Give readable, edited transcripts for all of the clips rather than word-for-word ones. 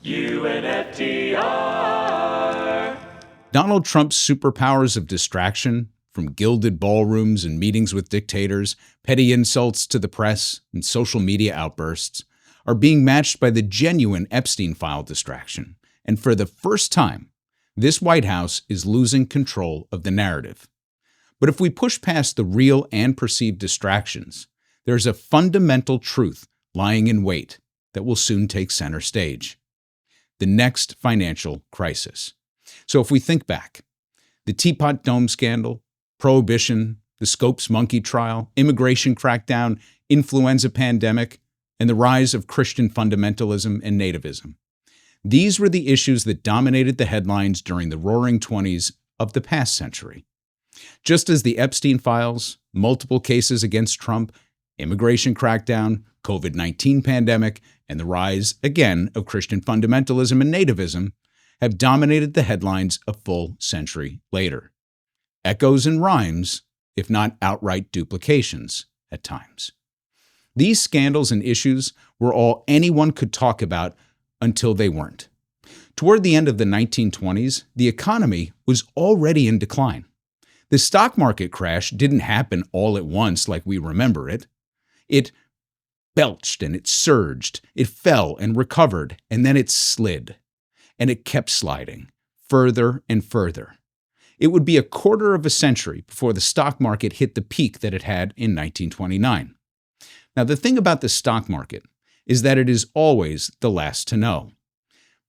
UNFTR. Donald Trump's superpowers of distraction, from gilded ballrooms and meetings with dictators, petty insults to the press, and social media outbursts, are being matched by the genuine Epstein file distraction. And for the first time, this White House is losing control of the narrative. But if we push past the real and perceived distractions, there's a fundamental truth lying in wait that will soon take center stage: the next financial crisis. So if we think back, the Teapot Dome scandal, prohibition, the Scopes monkey trial, immigration crackdown, influenza pandemic, and the rise of Christian fundamentalism and nativism. These were the issues that dominated the headlines during the roaring 20s of the past century. Just as the Epstein files, multiple cases against Trump, immigration crackdown, COVID-19 pandemic, and the rise, again, of Christian fundamentalism and nativism have dominated the headlines a full century later. Echoes and rhymes, if not outright duplications, at times. These scandals and issues were all anyone could talk about until they weren't. Toward the end of the 1920s, the economy was already in decline. The stock market crash didn't happen all at once like we remember it. It belched and it surged, it fell and recovered, and then it slid. And it kept sliding, further and further. It would be a quarter of a century before the stock market hit the peak that it had in 1929. Now, the thing about the stock market is that it is always the last to know.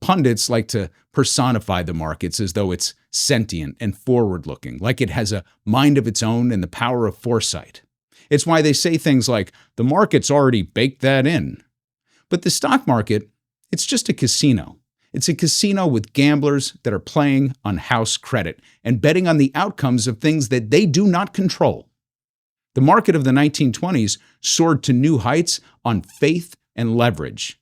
Pundits like to personify the markets as though it's sentient and forward-looking, like it has a mind of its own and the power of foresight. It's why they say things like, the market's already baked that in. But the stock market, it's just a casino. It's a casino with gamblers that are playing on house credit and betting on the outcomes of things that they do not control. The market of the 1920s soared to new heights on faith and leverage.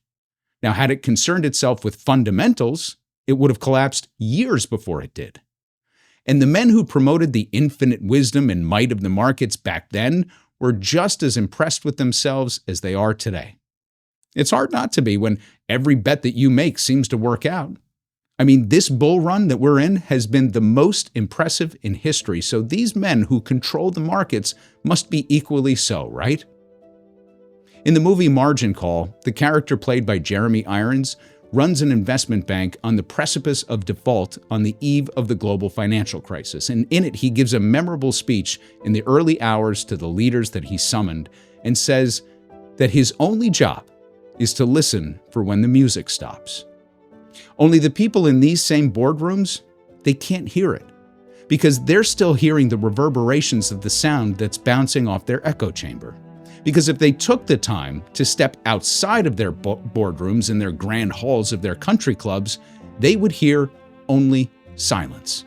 Now, had it concerned itself with fundamentals, it would have collapsed years before it did. And the men who promoted the infinite wisdom and might of the markets back then were just as impressed with themselves as they are today. It's hard not to be when every bet that you make seems to work out. I mean, this bull run that we're in has been the most impressive in history, so these men who control the markets must be equally so, right? In the movie Margin Call, the character played by Jeremy Irons runs an investment bank on the precipice of default on the eve of the global financial crisis, and in it he gives a memorable speech in the early hours to the leaders that he summoned and says that his only job is to listen for when the music stops. Only the people in these same boardrooms, they can't hear it, because they're still hearing the reverberations of the sound that's bouncing off their echo chamber. Because if they took the time to step outside of their boardrooms and their grand halls of their country clubs, they would hear only silence.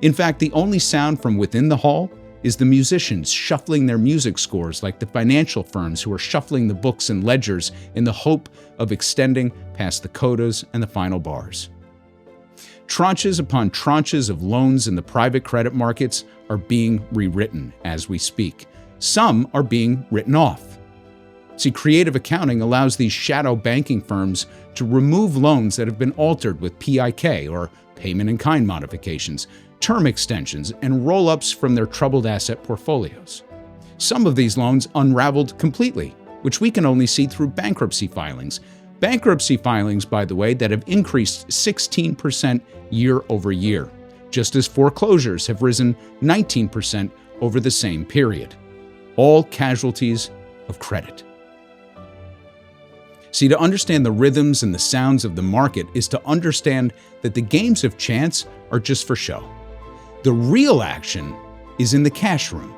In fact, the only sound from within the hall is the musicians shuffling their music scores like the financial firms who are shuffling the books and ledgers in the hope of extending past the codas and the final bars. Tranches upon tranches of loans in the private credit markets are being rewritten as we speak. Some are being written off. See, creative accounting allows these shadow banking firms to remove loans that have been altered with PIK, or payment in kind modifications, term extensions, and roll-ups from their troubled asset portfolios. Some of these loans unraveled completely, which we can only see through bankruptcy filings. Bankruptcy filings, by the way, that have increased 16% year over year, just as foreclosures have risen 19% over the same period. All casualties of credit. See, to understand the rhythms and the sounds of the market is to understand that the games of chance are just for show. The real action is in the cash room.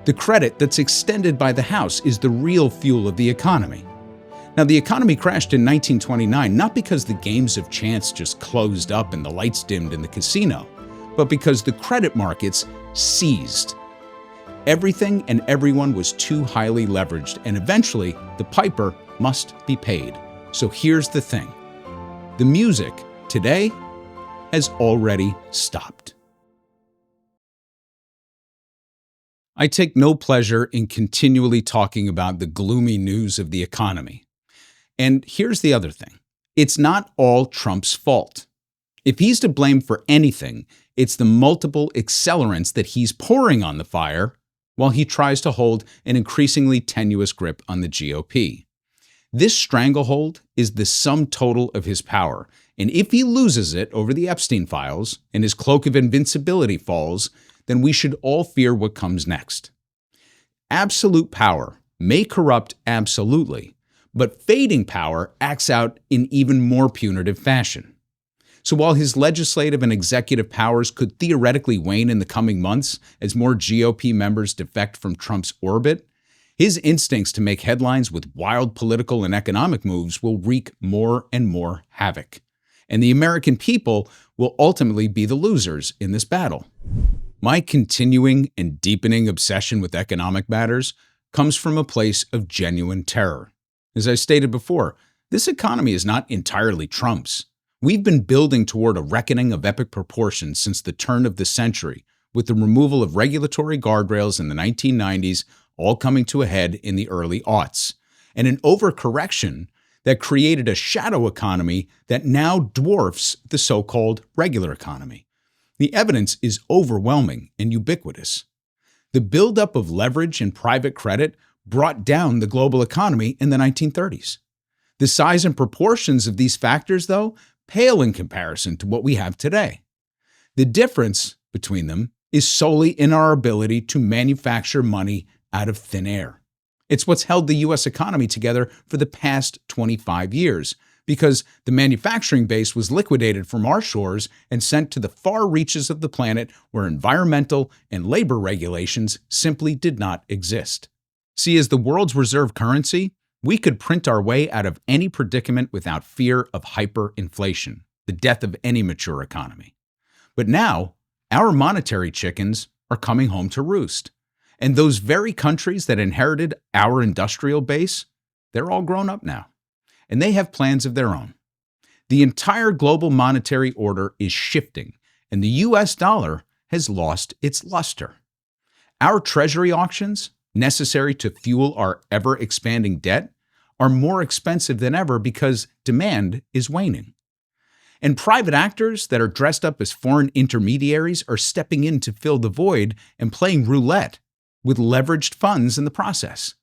The credit that's extended by the house is the real fuel of the economy. Now, the economy crashed in 1929 not because the games of chance just closed up and the lights dimmed in the casino, but because the credit markets seized. Everything and everyone was too highly leveraged, and eventually the piper must be paid. So here's the thing. The music today has already stopped. I take no pleasure in continually talking about the gloomy news of the economy. And here's the other thing. It's not all Trump's fault. If he's to blame for anything, it's the multiple accelerants that he's pouring on the fire while he tries to hold an increasingly tenuous grip on the GOP. This stranglehold is the sum total of his power, and if he loses it over the Epstein files and his cloak of invincibility falls, then we should all fear what comes next. Absolute power may corrupt absolutely, but fading power acts out in even more punitive fashion. So while his legislative and executive powers could theoretically wane in the coming months as more GOP members defect from Trump's orbit, his instincts to make headlines with wild political and economic moves will wreak more and more havoc. And the American people will ultimately be the losers in this battle. My continuing and deepening obsession with economic matters comes from a place of genuine terror. As I stated before, this economy is not entirely Trump's. We've been building toward a reckoning of epic proportions since the turn of the century, with the removal of regulatory guardrails in the 1990s, all coming to a head in the early aughts, and an overcorrection that created a shadow economy that now dwarfs the so-called regular economy. The evidence is overwhelming and ubiquitous. The buildup of leverage and private credit brought down the global economy in the 1930s. The size and proportions of these factors, though, pale in comparison to what we have today. The difference between them is solely in our ability to manufacture money out of thin air. It's what's held the U.S. economy together for the past 25 years, because the manufacturing base was liquidated from our shores and sent to the far reaches of the planet where environmental and labor regulations simply did not exist. See, as the world's reserve currency, we could print our way out of any predicament without fear of hyperinflation, the death of any mature economy. But now, our monetary chickens are coming home to roost. And those very countries that inherited our industrial base, they're all grown up now. And they have plans of their own. The entire global monetary order is shifting, and the US dollar has lost its luster. Our treasury auctions, necessary to fuel our ever-expanding debt, are more expensive than ever because demand is waning. And private actors that are dressed up as foreign intermediaries are stepping in to fill the void and playing roulette with leveraged funds in the process.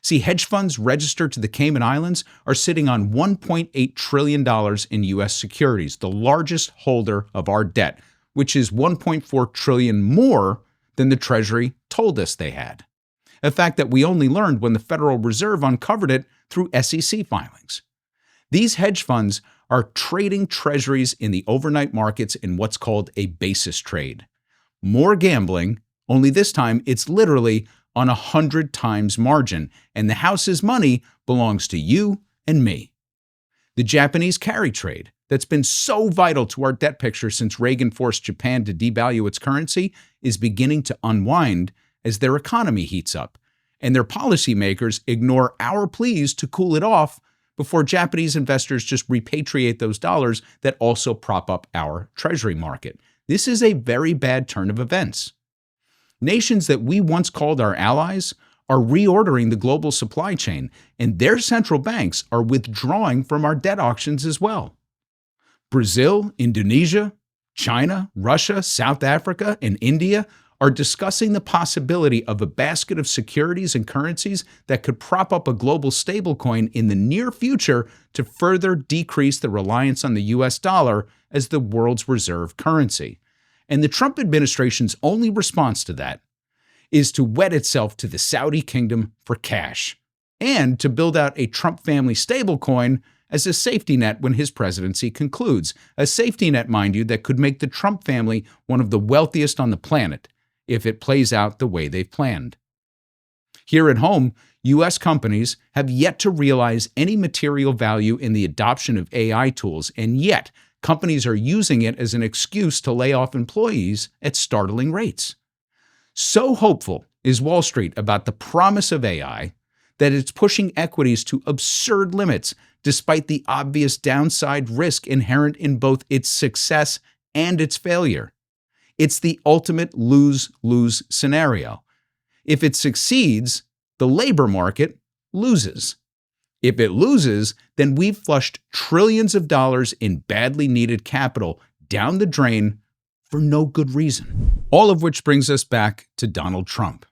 See, hedge funds registered to the Cayman Islands are sitting on $1.8 trillion in U.S. securities, the largest holder of our debt, which is $1.4 trillion more than the Treasury told us they had. A fact that we only learned when the Federal Reserve uncovered it through SEC filings. These hedge funds are trading treasuries in the overnight markets in what's called a basis trade. More gambling, only this time it's literally on 100 times margin, and the house's money belongs to you and me. The Japanese carry trade, that's been so vital to our debt picture since Reagan forced Japan to devalue its currency, is beginning to unwind as their economy heats up, and their policymakers ignore our pleas to cool it off before Japanese investors just repatriate those dollars that also prop up our treasury market. This is a very bad turn of events. Nations that we once called our allies are reordering the global supply chain, and their central banks are withdrawing from our debt auctions as well. Brazil, Indonesia, China, Russia, South Africa, and India are discussing the possibility of a basket of securities and currencies that could prop up a global stablecoin in the near future to further decrease the reliance on the US dollar as the world's reserve currency. And the Trump administration's only response to that is to wed itself to the Saudi kingdom for cash and to build out a Trump family stablecoin as a safety net when his presidency concludes. A safety net, mind you, that could make the Trump family one of the wealthiest on the planet if it plays out the way they've planned. Here at home, U.S. companies have yet to realize any material value in the adoption of AI tools, and yet companies are using it as an excuse to lay off employees at startling rates. So hopeful is Wall Street about the promise of AI that it's pushing equities to absurd limits despite the obvious downside risk inherent in both its success and its failure. It's the ultimate lose-lose scenario. If it succeeds, the labor market loses. If it loses, then we've flushed trillions of dollars in badly needed capital down the drain for no good reason. All of which brings us back to Donald Trump.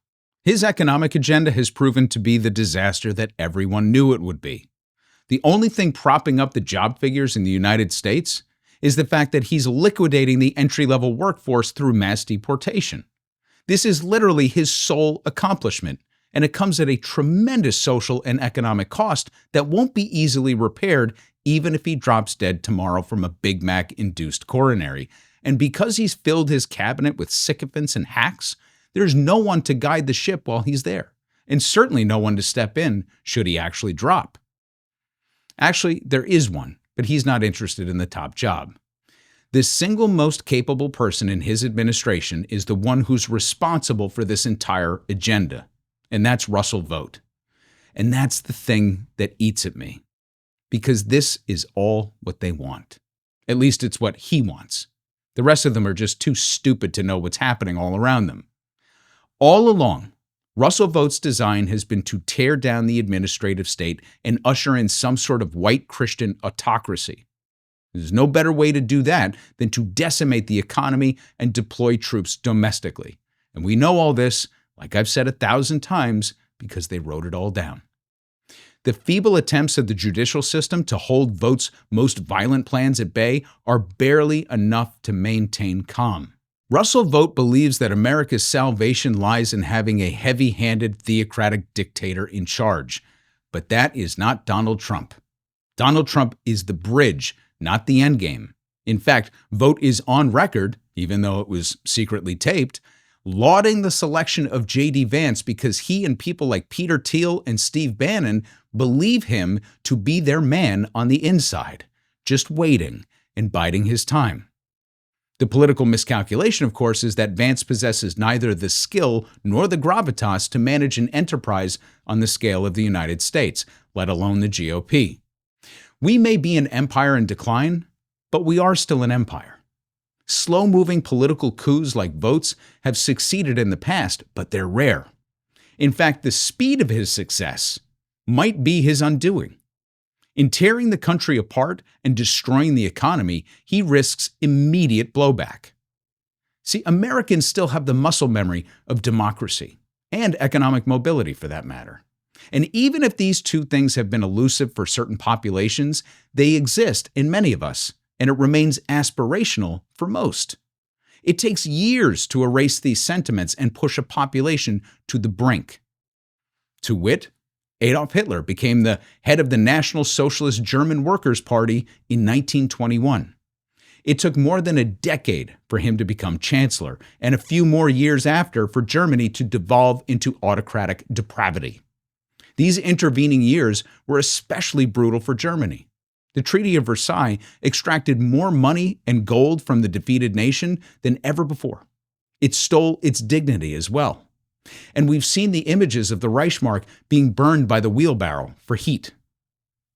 His economic agenda has proven to be the disaster that everyone knew it would be. The only thing propping up the job figures in the United States is the fact that he's liquidating the entry-level workforce through mass deportation. This is literally his sole accomplishment, and it comes at a tremendous social and economic cost that won't be easily repaired even if he drops dead tomorrow from a Big Mac-induced coronary. And because he's filled his cabinet with sycophants and hacks, there's no one to guide the ship while he's there, and certainly no one to step in should he actually drop. Actually, there is one, but he's not interested in the top job. The single most capable person in his administration is the one who's responsible for this entire agenda, and that's Russell Vought. And that's the thing that eats at me, because this is all what they want. At least it's what he wants. The rest of them are just too stupid to know what's happening all around them. All along, Russell Vought's design has been to tear down the administrative state and usher in some sort of white Christian autocracy. There's no better way to do that than to decimate the economy and deploy troops domestically. And we know all this, like I've said 1,000 times, because they wrote it all down. The feeble attempts of the judicial system to hold Vought's most violent plans at bay are barely enough to maintain calm. Russell Vought believes that America's salvation lies in having a heavy-handed theocratic dictator in charge. But that is not Donald Trump. Donald Trump is the bridge, not the endgame. In fact, Vought is on record, even though it was secretly taped, lauding the selection of J.D. Vance because he and people like Peter Thiel and Steve Bannon believe him to be their man on the inside, just waiting and biding his time. The political miscalculation, of course, is that Vance possesses neither the skill nor the gravitas to manage an enterprise on the scale of the United States, let alone the GOP. We may be an empire in decline, but we are still an empire. Slow-moving political coups like Vought's have succeeded in the past, but they're rare. In fact, the speed of his success might be his undoing. In tearing the country apart and destroying the economy, he risks immediate blowback. See, Americans still have the muscle memory of democracy, and economic mobility for that matter. And even if these two things have been elusive for certain populations, they exist in many of us, and it remains aspirational for most. It takes years to erase these sentiments and push a population to the brink. To wit, Adolf Hitler became the head of the National Socialist German Workers' Party in 1921. It took more than a decade for him to become chancellor, and a few more years after for Germany to devolve into autocratic depravity. These intervening years were especially brutal for Germany. The Treaty of Versailles extracted more money and gold from the defeated nation than ever before. It stole its dignity as well. And we've seen the images of the Reichsmark being burned by the wheelbarrow for heat.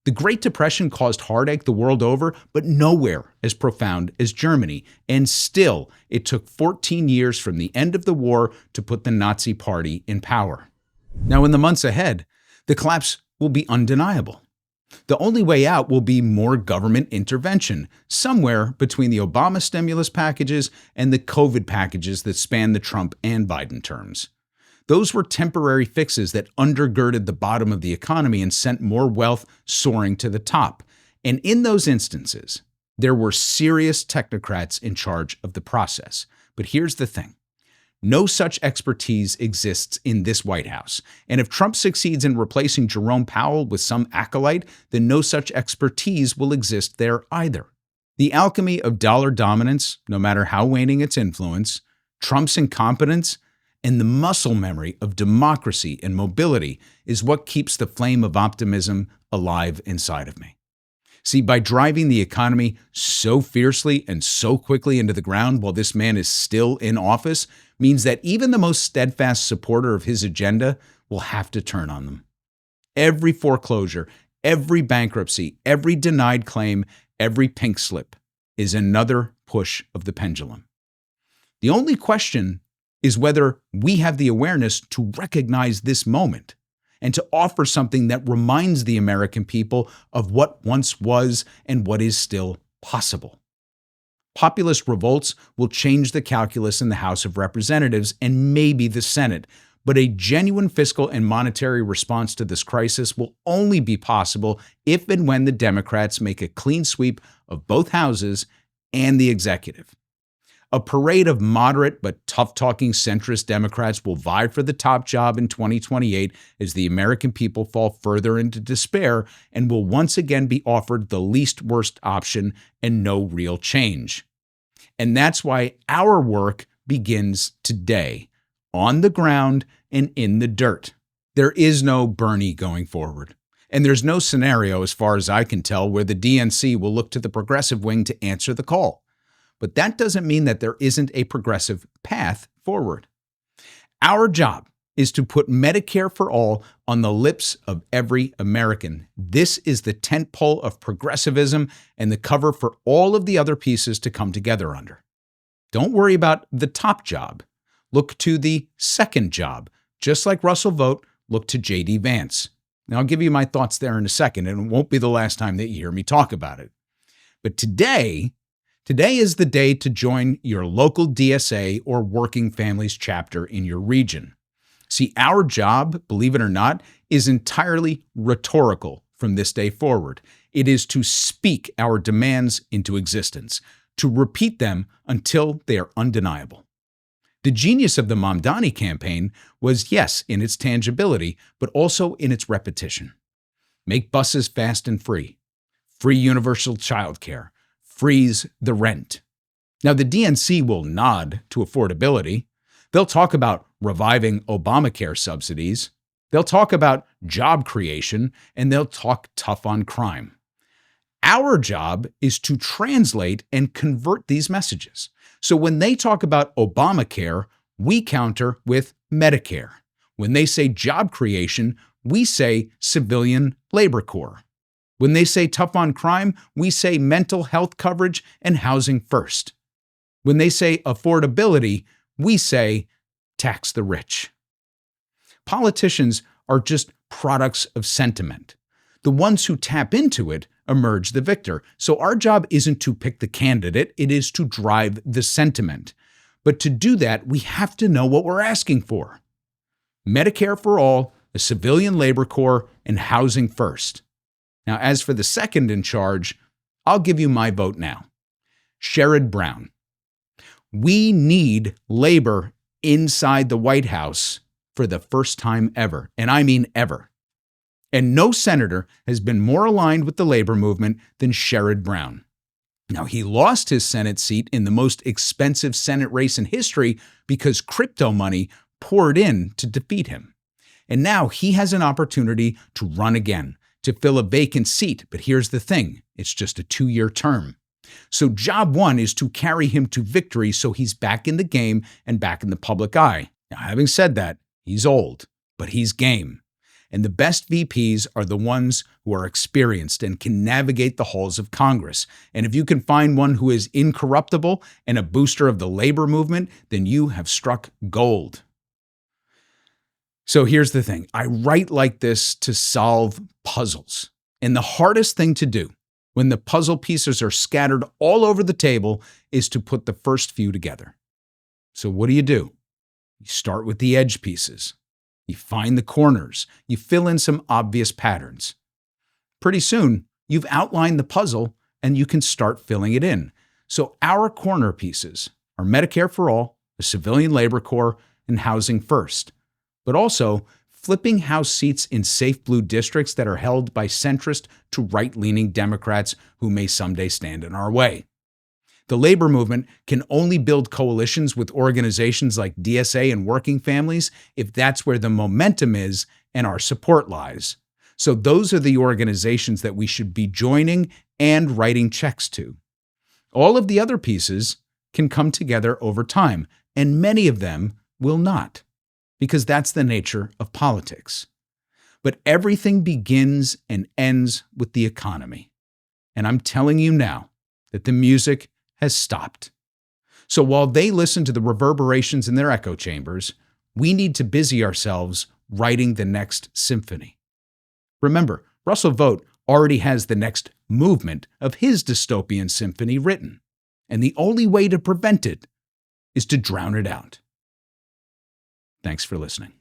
The Great Depression caused heartache the world over, but nowhere as profound as Germany, and still it took 14 years from the end of the war to put the Nazi Party in power. Now, in the months ahead, the collapse will be undeniable. The only way out will be more government intervention, somewhere between the Obama stimulus packages and the COVID packages that span the Trump and Biden terms. Those were temporary fixes that undergirded the bottom of the economy and sent more wealth soaring to the top. And in those instances, there were serious technocrats in charge of the process. But here's the thing. No such expertise exists in this White House. And if Trump succeeds in replacing Jerome Powell with some acolyte, then no such expertise will exist there either. The alchemy of dollar dominance, no matter how waning its influence, Trump's incompetence, and the muscle memory of democracy and mobility is what keeps the flame of optimism alive inside of me. See, by driving the economy so fiercely and so quickly into the ground while this man is still in office means that even the most steadfast supporter of his agenda will have to turn on them. Every foreclosure, every bankruptcy, every denied claim, every pink slip is another push of the pendulum. The only question is whether we have the awareness to recognize this moment and to offer something that reminds the American people of what once was and what is still possible. Populist revolts will change the calculus in the House of Representatives and maybe the Senate, but a genuine fiscal and monetary response to this crisis will only be possible if and when the Democrats make a clean sweep of both houses and the executive. A parade of moderate but tough-talking centrist Democrats will vie for the top job in 2028 as the American people fall further into despair and will once again be offered the least worst option and no real change. And that's why our work begins today, on the ground and in the dirt. There is no Bernie going forward. And there's no scenario, as far as I can tell, where the DNC will look to the progressive wing to answer the call. But that doesn't mean that there isn't a progressive path forward. Our job is to put Medicare for all on the lips of every American. This is the tentpole of progressivism and the cover for all of the other pieces to come together under. Don't worry about the top job. Look to the second job. Just like Russell Vought, look to J.D. Vance. Now, I'll give you my thoughts there in a second, and it won't be the last time that you hear me talk about it. But today is the day to join your local DSA or Working Families chapter in your region. See, our job, believe it or not, is entirely rhetorical from this day forward. It is to speak our demands into existence, to repeat them until they are undeniable. The genius of the Mamdani campaign was, yes, in its tangibility, but also in its repetition. Make buses fast and free. Free universal childcare. Freeze the rent. Now, the DNC will nod to affordability. They'll talk about reviving Obamacare subsidies. They'll talk about job creation, and they'll talk tough on crime. Our job is to translate and convert these messages. So when they talk about Obamacare, we counter with Medicare. When they say job creation, we say civilian labor corps. When they say tough on crime, we say mental health coverage and housing first. When they say affordability, we say tax the rich. Politicians are just products of sentiment. The ones who tap into it emerge the victor. So our job isn't to pick the candidate, it is to drive the sentiment. But to do that, we have to know what we're asking for. Medicare for all, a civilian labor corps, and housing first. Now, as for the second in charge, I'll give you my vote now. Sherrod Brown. We need labor inside the White House for the first time ever, and I mean ever. And no senator has been more aligned with the labor movement than Sherrod Brown. Now, he lost his Senate seat in the most expensive Senate race in history because crypto money poured in to defeat him. And now he has an opportunity to run again, to fill a vacant seat. But here's the thing, it's just a 2-year term. So job one is to carry him to victory so he's back in the game and back in the public eye. Now, having said that, he's old, but he's game. And the best VPs are the ones who are experienced and can navigate the halls of Congress. And if you can find one who is incorruptible and a booster of the labor movement, then you have struck gold. So here's the thing. I write like this to solve puzzles. And the hardest thing to do when the puzzle pieces are scattered all over the table is to put the first few together. So what do? You start with the edge pieces. You find the corners. You fill in some obvious patterns. Pretty soon, you've outlined the puzzle and you can start filling it in. So our corner pieces are Medicare for all, a civilian labor corps, and housing first. But also flipping House seats in safe blue districts that are held by centrist to right-leaning Democrats who may someday stand in our way. The labor movement can only build coalitions with organizations like DSA and Working Families if that's where the momentum is and our support lies. So those are the organizations that we should be joining and writing checks to. All of the other pieces can come together over time, and many of them will not, because that's the nature of politics. But everything begins and ends with the economy. And I'm telling you now that the music has stopped. So while they listen to the reverberations in their echo chambers, we need to busy ourselves writing the next symphony. Remember, Russell Vought already has the next movement of his dystopian symphony written, and the only way to prevent it is to drown it out. Thanks for listening.